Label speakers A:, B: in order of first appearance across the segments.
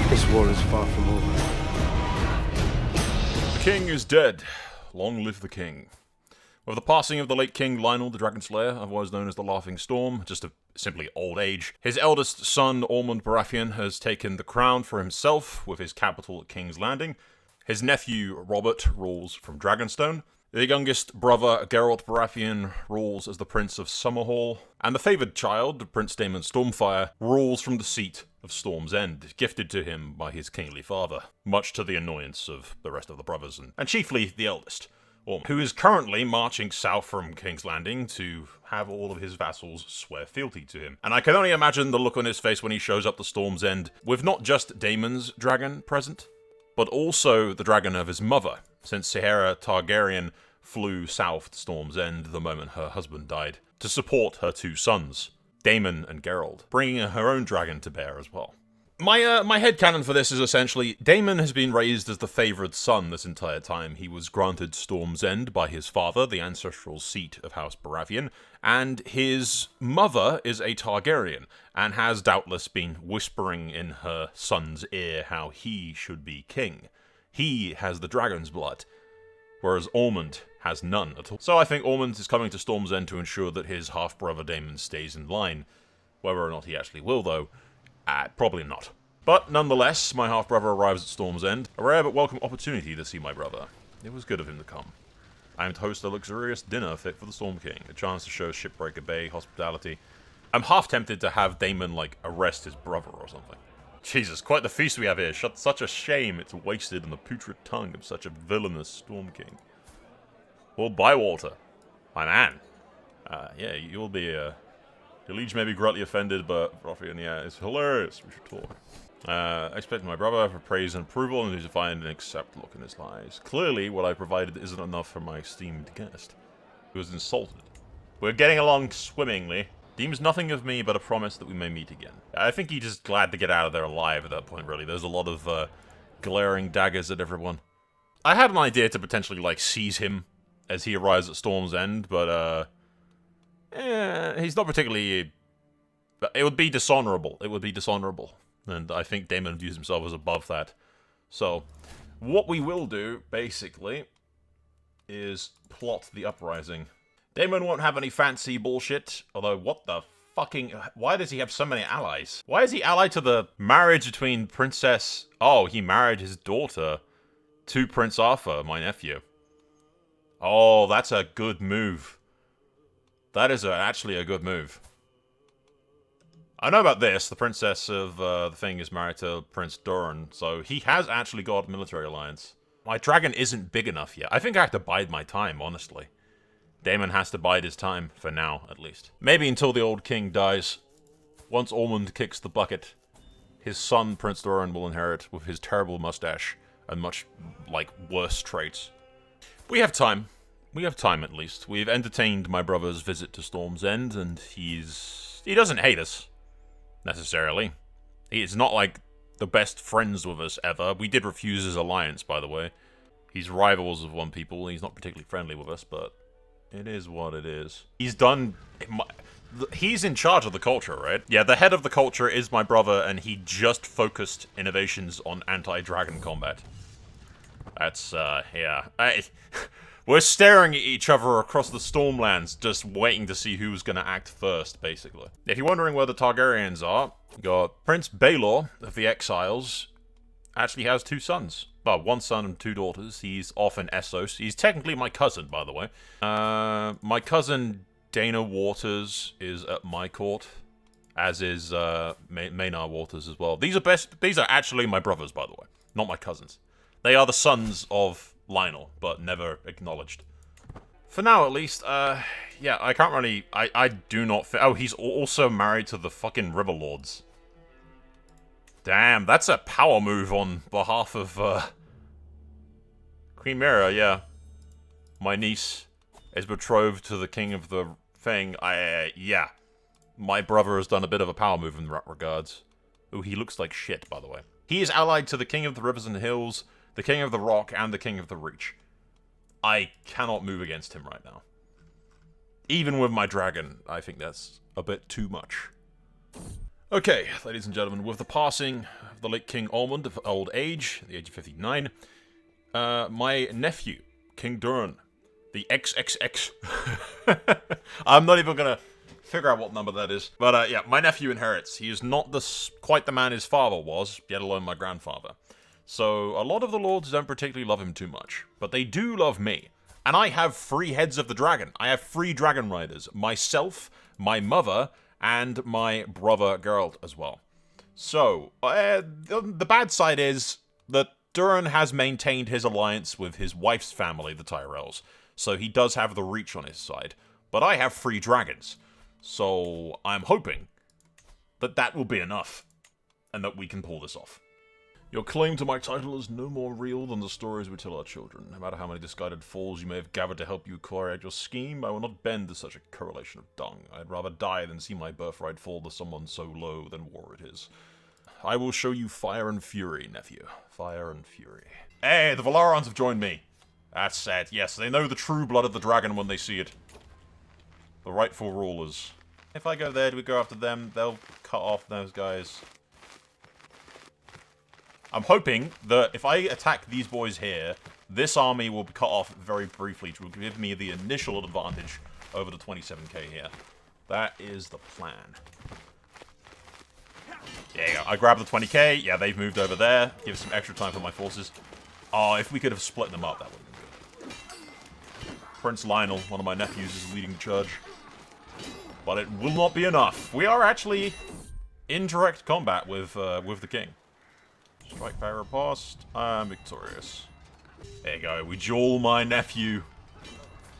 A: This war is far from over.
B: The king is dead. Long live the king. With the passing of the late King Lionel the Dragonslayer, otherwise known as the Laughing Storm, just a simply old age, his eldest son Ormund Baratheon has taken the crown for himself with his capital at King's Landing. His nephew Robert rules from Dragonstone. The youngest brother Geralt Baratheon rules as the Prince of Summerhall, and the favoured child, Prince Daemon Stormfire, rules from the seat of Storm's End, gifted to him by his kingly father, much to the annoyance of the rest of the brothers, and chiefly the eldest, Ormund, who is currently marching south from King's Landing to have all of his vassals swear fealty to him. And I can only imagine the look on his face when he shows up to Storm's End, with not just Daemon's dragon present, but also the dragon of his mother, since Rhaenyra Targaryen flew south to Storm's End the moment her husband died, to support her two sons, Daemon and Geralt, bringing her own dragon to bear as well. My headcanon for this is essentially, Daemon has been raised as the favoured son this entire time. He was granted Storm's End by his father, the ancestral seat of House Baratheon, and his mother is a Targaryen, and has doubtless been whispering in her son's ear how he should be king. He has the dragon's blood, whereas Ormund has none at all. So I think Ormund is coming to Storm's End to ensure that his half-brother Daemon stays in line. Whether or not he actually will, though, probably not. But nonetheless, my half-brother arrives at Storm's End, a rare but welcome opportunity to see my brother. It was good of him to come. I am to host a luxurious dinner fit for the Storm King, a chance to show Shipbreaker Bay hospitality. I'm half tempted to have Daemon, arrest his brother or something. Jesus, quite the feast we have here. Such a shame it's wasted on the putrid tongue of such a villainous Storm King. Lord Bywater, my man. Yeah, you'll be, your liege may be greatly offended, but Baratheon, yeah, it's hilarious. We should talk. I expect my brother for praise and approval, and to find an accept look in his eyes. Clearly, what I provided isn't enough for my esteemed guest, who was insulted. We're getting along swimmingly. Deems nothing of me but a promise that we may meet again. I think he's just glad to get out of there alive at that point, really. There's a lot of glaring daggers at everyone. I had an idea to potentially, seize him as he arrives at Storm's End, but, he's not particularly... It would be dishonorable. It would be dishonorable. And I think Daemon views himself as above that. So, what we will do, basically, is plot the uprising. Daemon won't have any fancy bullshit, although what the fucking... Why does he have so many allies? Why is he allied to the marriage between Princess... Oh, he married his daughter to Prince Arthur, my nephew. Oh, that's a good move. That is actually a good move. I know about this. The princess of the thing is married to Prince Durran, so he has actually got a military alliance. My dragon isn't big enough yet. I think I have to bide my time, honestly. Daemon has to bide his time, for now, at least. Maybe until the old king dies. Once Ormund kicks the bucket, his son, Prince Durran, will inherit with his terrible mustache and much, worse traits. We have time. We have time, at least. We've entertained my brother's visit to Storm's End, and he doesn't hate us, necessarily. He's not, the best friends with us ever. We did refuse his alliance, by the way. He's rivals of one people. He's not particularly friendly with us, but it is what it is. He's in charge of the culture, right? Yeah, the head of the culture is my brother, and he just focused innovations on anti-dragon combat. That's, yeah. We're staring at each other across the Stormlands, just waiting to see who's going to act first, basically. If you're wondering where the Targaryens are, you got Prince Baelor of the Exiles actually has two sons. Well, one son and two daughters. He's off in Essos. He's technically my cousin, by the way. My cousin Dana Waters is at my court, as is Maynard Waters as well. These are actually my brothers, by the way, not my cousins. They are the sons of Lionel, but never acknowledged. For now, at least, yeah, I can't really... I do not... Oh, he's also married to the fucking Riverlords. Damn, that's a power move on behalf of, Queen Mira, yeah. My niece is betrothed to the king of the thing. Yeah. My brother has done a bit of a power move in that regards. Ooh, he looks like shit, by the way. He is allied to the king of the rivers and hills, the king of the rock, and the king of the reach. I cannot move against him right now. Even with my dragon, I think that's a bit too much. Okay, ladies and gentlemen, with the passing of the late King Ormund of old age, at the age of 59, my nephew, King Durran, the XXX. I'm not even gonna figure out what number that is. But yeah, my nephew inherits. He is not quite the man his father was, yet alone my grandfather. So a lot of the lords don't particularly love him too much. But they do love me. And I have 3 heads of the dragon. I have 3 dragon riders. Myself, my mother, and my brother Geralt as well. So, the bad side is that Durran has maintained his alliance with his wife's family, the Tyrells. So he does have the reach on his side. But I have 3 dragons. So I'm hoping that that will be enough. And that we can pull this off. Your claim to my title is no more real than the stories we tell our children. No matter how many disguided fools you may have gathered to help you carry out your scheme, I will not bend to such a correlation of dung. I'd rather die than see my birthright fall to someone so low than war it is. I will show you fire and fury, nephew. Fire and fury. Hey, the Valarons have joined me. That's sad. Yes, they know the true blood of the dragon when they see it. The rightful rulers. If I go there, do we go after them? They'll cut off those guys. I'm hoping that if I attack these boys here, this army will be cut off very briefly, which will give me the initial advantage over the 27k here. That is the plan. There you go. I grabbed the 20k. Yeah, they've moved over there. Give some extra time for my forces. Oh, if we could have split them up, that would have been good. Prince Lionel, one of my nephews, is leading the charge. But it will not be enough. We are actually in direct combat with the king. Strike power past. I'm victorious. There you go. We duel my nephew.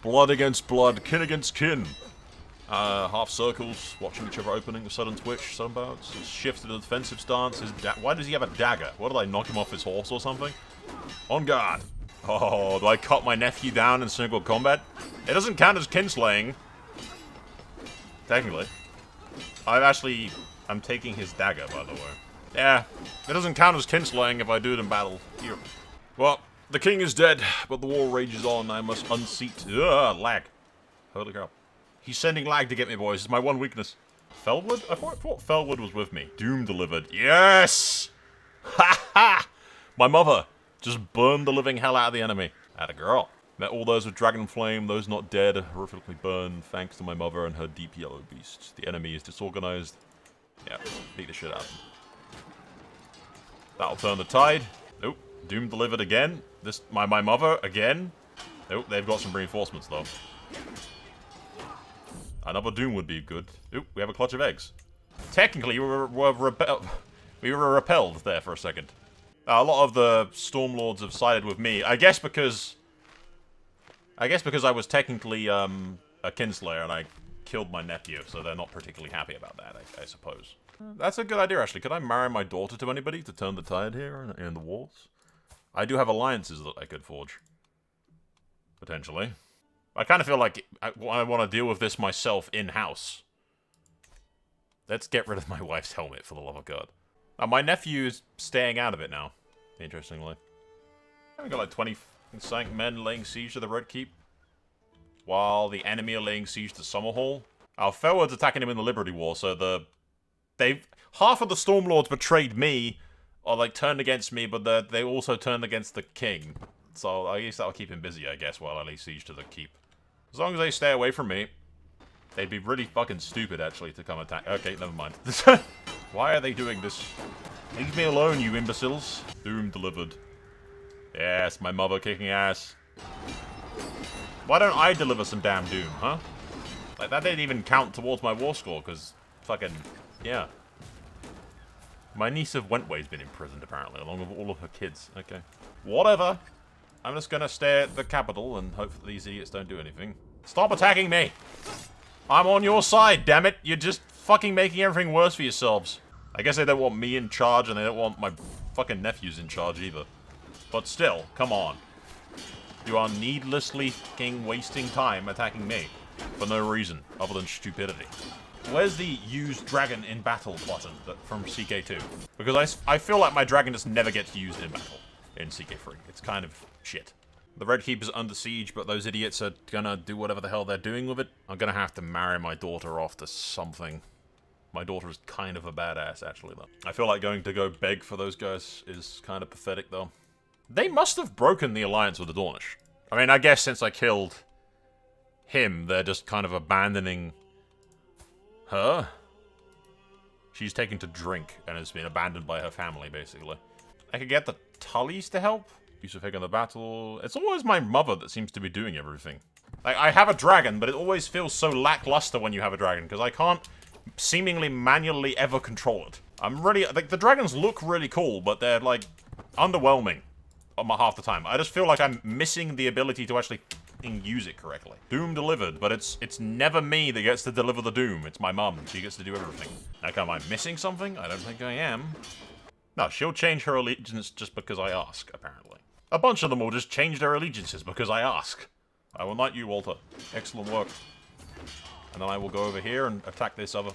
B: Blood against blood. Kin against kin. Half circles. Watching each other opening. A sudden twitch. Sudden bounce. Shift to the defensive stance. Why does he have a dagger? What, did I knock him off his horse or something? On guard. Oh, do I cut my nephew down in single combat? It doesn't count as kinslaying. Technically. I'm taking his dagger, by the way. Yeah, it doesn't count as kinslaying if I do it in battle. Here. Well, the king is dead, but the war rages on. I must unseat. Lag. Holy crap. He's sending lag to get me, boys. It's my one weakness. Felwood? I thought Felwood was with me. Doom delivered. Yes! Ha ha! My mother just burned the living hell out of the enemy. Atta girl. Met all those with dragon flame, those not dead, horrifically burned, thanks to my mother and her deep yellow beasts. The enemy is disorganized. Yeah, beat the shit out of them. That'll turn the tide. Nope. Doom delivered again. My mother again. Nope, they've got some reinforcements though. Another Doom would be good. Oop, we have a clutch of eggs. Technically, we were repelled there for a second. A lot of the Stormlords have sided with me. I guess because I was technically a kinslayer and I killed my nephew, so they're not particularly happy about that, I suppose. That's a good idea, actually. Could I marry my daughter to anybody to turn the tide here in the wars? I do have alliances that I could forge. Potentially. I kind of feel like I want to deal with this myself in-house. Let's get rid of my wife's helmet, for the love of God. My nephew is staying out of it now, interestingly. I've got like 20 sank men laying siege to the Red Keep, while the enemy are laying siege to Summerhall. Our Felwood's attacking him in the Liberty War, so half of the Stormlords betrayed me, or like turned against me, but they also turned against the king. So I guess that'll keep him busy, I guess, while I lay siege to the keep. As long as they stay away from me. They'd be really fucking stupid, actually, to come attack. Okay, never mind. Why are they doing this? Leave me alone, you imbeciles. Doom delivered. Yes, my mother kicking ass. Why don't I deliver some damn Doom, huh? Like, that didn't even count towards my war score, because fucking, yeah. My niece of Wentway's been imprisoned, apparently, along with all of her kids. Okay. Whatever. I'm just gonna stay at the capital and hope that these idiots don't do anything. Stop attacking me! I'm on your side, damn it! You're just fucking making everything worse for yourselves. I guess they don't want me in charge, and they don't want my fucking nephews in charge either. But still, come on. You are needlessly fucking wasting time attacking me. For no reason, other than stupidity. Where's the use dragon in battle button from CK2? Because I feel like my dragon just never gets used in battle in CK3. It's kind of shit. The Red Keep is under siege, but those idiots are gonna do whatever the hell they're doing with it. I'm gonna have to marry my daughter off to something. My daughter is kind of a badass, actually, though. I feel like going to go beg for those guys is kind of pathetic, though. They must have broken the alliance with the Dornish. I mean, I guess since I killed him, they're just kind of abandoning her. She's taken to drink and has been abandoned by her family, basically. I could get the Tullys to help. Use of Hig in the battle. It's always my mother that seems to be doing everything. Like, I have a dragon, but it always feels so lackluster when you have a dragon, because I can't seemingly manually ever control it. I'm really, like, the dragons look really cool, but they're, like, underwhelming half the time. I just feel like I'm missing the ability to actually use it correctly. Doom delivered, but it's never me that gets to deliver the doom. It's my mum. She gets to do everything. Like, am I missing something? I don't think I am. No, she'll change her allegiance just because I ask, apparently. A bunch of them will just change their allegiances because I ask. I will knight you, Walter. Excellent work. And then I will go over here and attack this other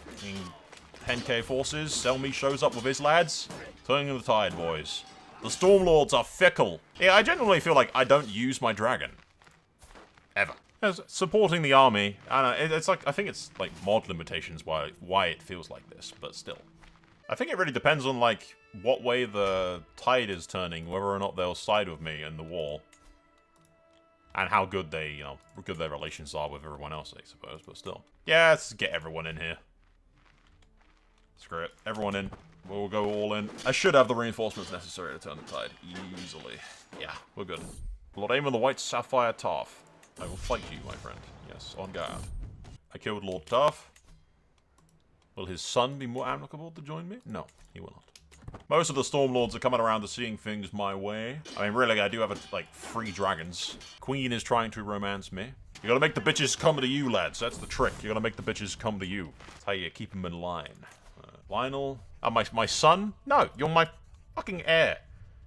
B: 10k forces. Selmy shows up with his lads. Turning the tide, boys. The Stormlords are fickle. Yeah, I genuinely feel like I don't use my dragon. Ever. As supporting the army, I don't know, it's like, I think it's like mod limitations why it feels like this, but still. I think it really depends on, like, what way the tide is turning, whether or not they'll side with me in the war. And how good they, you know, good their relations are with everyone else, I suppose, but still. Yeah, let's get everyone in here. Screw it. Everyone in. We'll go all in. I should have the reinforcements necessary to turn the tide. Easily. Yeah, we're good. Lord Aemon the White Sapphire Tarth. I will fight you, my friend. Yes, on guard. I killed Lord Tarth. Will his son be more amicable to join me? No, he will not. Most of the Stormlords are coming around to seeing things my way. I mean, really, I do have, like, 3 dragons. Queen is trying to romance me. You gotta make the bitches come to you, lads. That's the trick. You gotta make the bitches come to you. That's how you keep them in line. Lionel. My son? No, you're my fucking heir.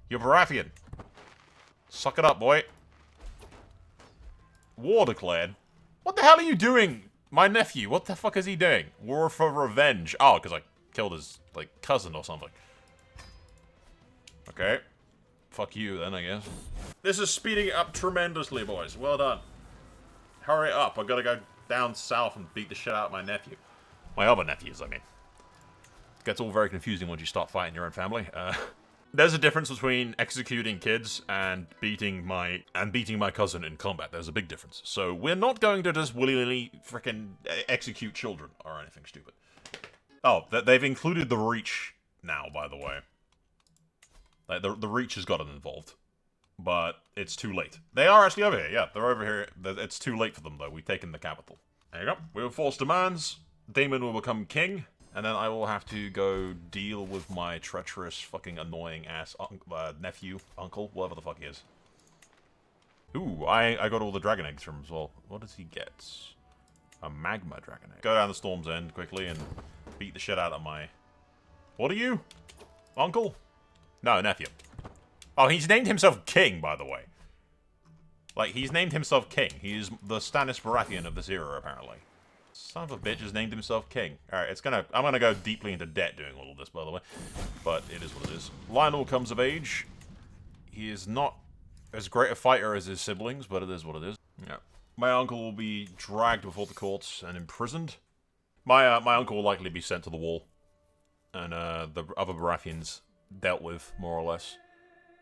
B: You're Baratheon. Suck it up, boy. War declared. What the hell are you doing? My nephew, what the fuck is he doing? War for revenge. Oh, because I killed his, like, cousin or something. Okay. Fuck you, then, I guess. This is speeding up tremendously, boys. Well done. Hurry up. I've got to go down south and beat the shit out of my nephew. My other nephews, I mean. It gets all very confusing once you start fighting your own family. There's a difference between executing kids and beating my cousin in combat. There's a big difference. So we're not going to just willy-nilly frickin' execute children or anything stupid. Oh, they've included the Reach now, by the way. Like, the Reach has gotten involved. But it's too late. They are actually over here, yeah. They're over here. It's too late for them, though. We've taken the capital. There you go. We will force demands. Daemon will become king. And then I will have to go deal with my treacherous, fucking annoying-ass nephew, uncle, whatever the fuck he is. Ooh, I got all the dragon eggs from him as well. What does he get? A magma dragon egg. Go down the Storm's End quickly and beat the shit out of my... What are you? Uncle? No, nephew. Oh, he's named himself King, by the way. Like, he's named himself King. He's the Stannis Baratheon of this era, apparently. Son of a bitch has named himself King. Alright, I'm gonna go deeply into debt doing all of this, by the way. But it is what it is. Lionel comes of age. He is not as great a fighter as his siblings, but it is what it is. Yeah. My uncle will be dragged before the courts and imprisoned. My uncle will likely be sent to the wall. And the other Baratheons dealt with, more or less.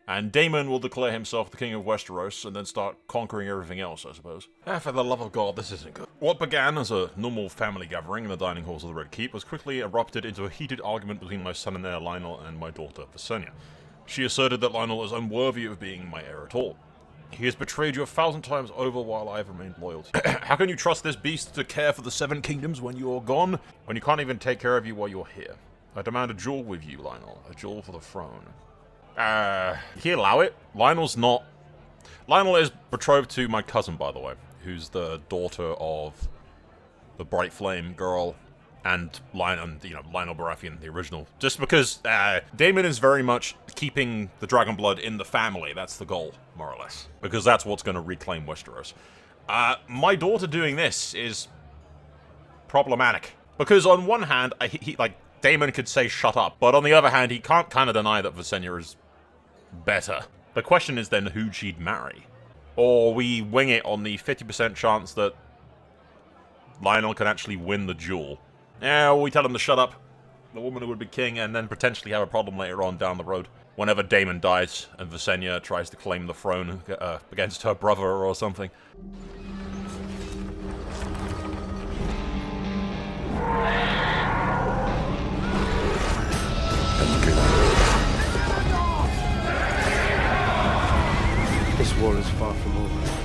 B: And Daemon will declare himself the king of Westeros and then start conquering everything else, I suppose. For the love of God, this isn't good. What began as a normal family gathering in the dining halls of the Red Keep was quickly erupted into a heated argument between my son and heir Lionel and my daughter Visenya. She asserted that Lionel is unworthy of being my heir at all. He has betrayed you 1,000 times over while I have remained loyal to you. How can you trust this beast to care for the 7 kingdoms when you are gone? When you can't even take care of you while you're here? I demand a duel with you, Lionel. A duel for the throne. He allow it? Lionel is betrothed to my cousin, by the way, who's the daughter of the Bright Flame girl and Lionel Baratheon, the original. Just because Daemon is very much keeping the dragon blood in the family. That's the goal, more or less, because that's what's going to reclaim Westeros. My daughter doing this is problematic because on one hand, Daemon could say shut up, but on the other hand, he can't kind of deny that Visenya is better. The question is then who she'd marry. Or we wing it on the 50% chance that Lionel can actually win the duel. Yeah, we tell him to shut up, the woman who would be king, and then potentially have a problem later on down the road. Whenever Daemon dies and Visenya tries to claim the throne against her brother or something.
A: This war is far from over.